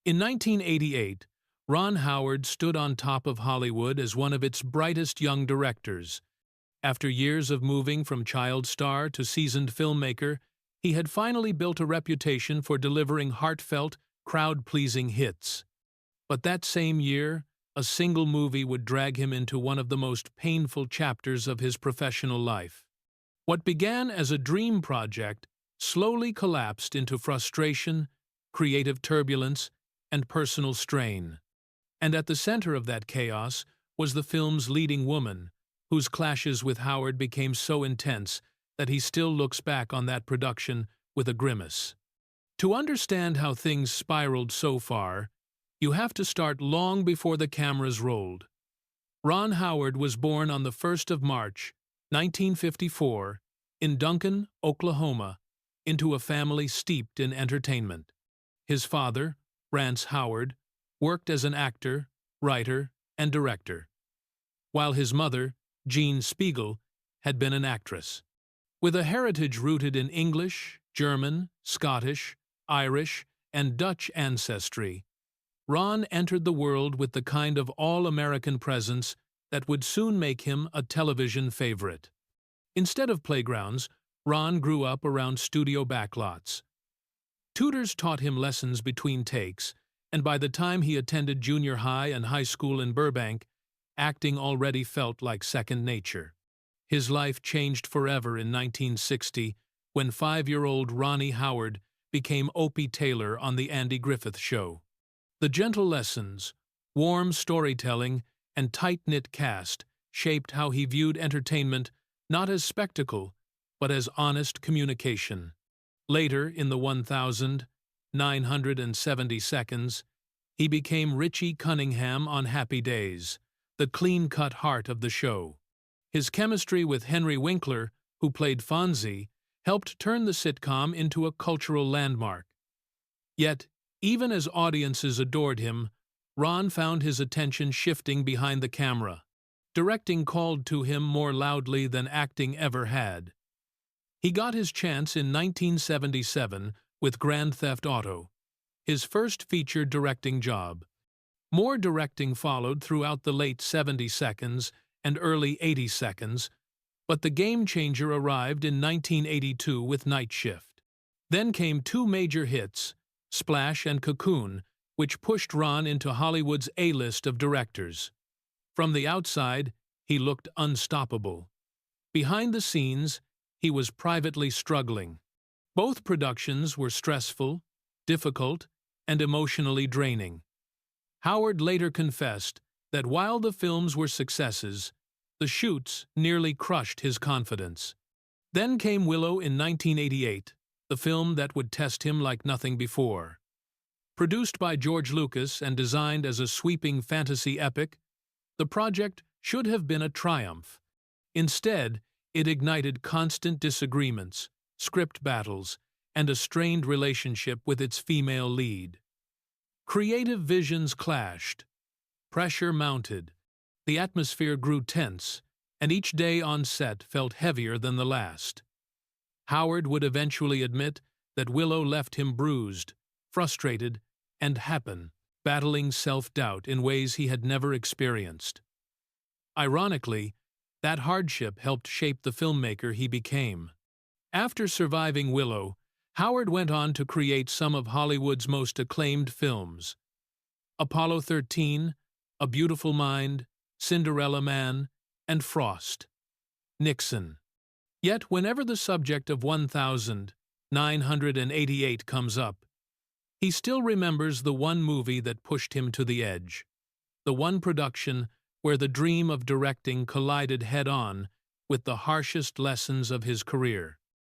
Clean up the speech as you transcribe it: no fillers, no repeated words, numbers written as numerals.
In 1988, Ron Howard stood on top of Hollywood as one of its brightest young directors. After years of moving from child star to seasoned filmmaker, he had finally built a reputation for delivering heartfelt, crowd-pleasing hits. But that same year, a single movie would drag him into one of the most painful chapters of his professional life. What began as a dream project slowly collapsed into frustration, creative turbulence, and personal strain. And at the center of that chaos was the film's leading woman, whose clashes with Howard became so intense that he still looks back on that production with a grimace. To understand how things spiraled so far, you have to start long before the cameras rolled. Ron Howard was born on the 1st of March, 1954, in Duncan, Oklahoma, into a family steeped in entertainment. His father, Rance Howard, worked as an actor, writer, and director, while his mother, Jean Spiegel, had been an actress. With a heritage rooted in English, German, Scottish, Irish, and Dutch ancestry, Ron entered the world with the kind of all-American presence that would soon make him a television favorite. Instead of playgrounds, Ron grew up around studio backlots. Tutors taught him lessons between takes, and by the time he attended junior high and high school in Burbank, acting already felt like second nature. His life changed forever in 1960 when 5-year-old Ronnie Howard became Opie Taylor on The Andy Griffith Show. The gentle lessons, warm storytelling, and tight-knit cast shaped how he viewed entertainment not as spectacle, but as honest communication. Later, in the 1,970 seconds, he became Richie Cunningham on Happy Days, the clean-cut heart of the show. His chemistry with Henry Winkler, who played Fonzie, helped turn the sitcom into a cultural landmark. Yet, even as audiences adored him, Ron found his attention shifting behind the camera. Directing called to him more loudly than acting ever had. He got his chance in 1977 with Grand Theft Auto, his first feature directing job. More directing followed throughout the late 70 seconds and early 80 seconds, but the game changer arrived in 1982 with Night Shift. Then came two major hits, Splash and Cocoon, which pushed Ron into Hollywood's A-list of directors. From the outside, he looked unstoppable. Behind the scenes, he was privately struggling. Both productions were stressful, difficult, and emotionally draining. Howard later confessed that while the films were successes, the shoots nearly crushed his confidence. Then came Willow in 1988, the film that would test him like nothing before. Produced by George Lucas and designed as a sweeping fantasy epic, the project should have been a triumph. Instead, it ignited constant disagreements, script battles, and a strained relationship with its female lead. Creative visions clashed. Pressure mounted. The atmosphere grew tense, and each day on set felt heavier than the last. Howard would eventually admit that Willow left him bruised, frustrated, and battling self-doubt in ways he had never experienced. Ironically, that hardship helped shape the filmmaker he became. After surviving Willow, Howard went on to create some of Hollywood's most acclaimed films: Apollo 13, A Beautiful Mind, Cinderella Man, and Frost. Nixon. Yet whenever the subject of 1988 comes up, he still remembers the one movie that pushed him to the edge, the one production where the dream of directing collided head-on with the harshest lessons of his career.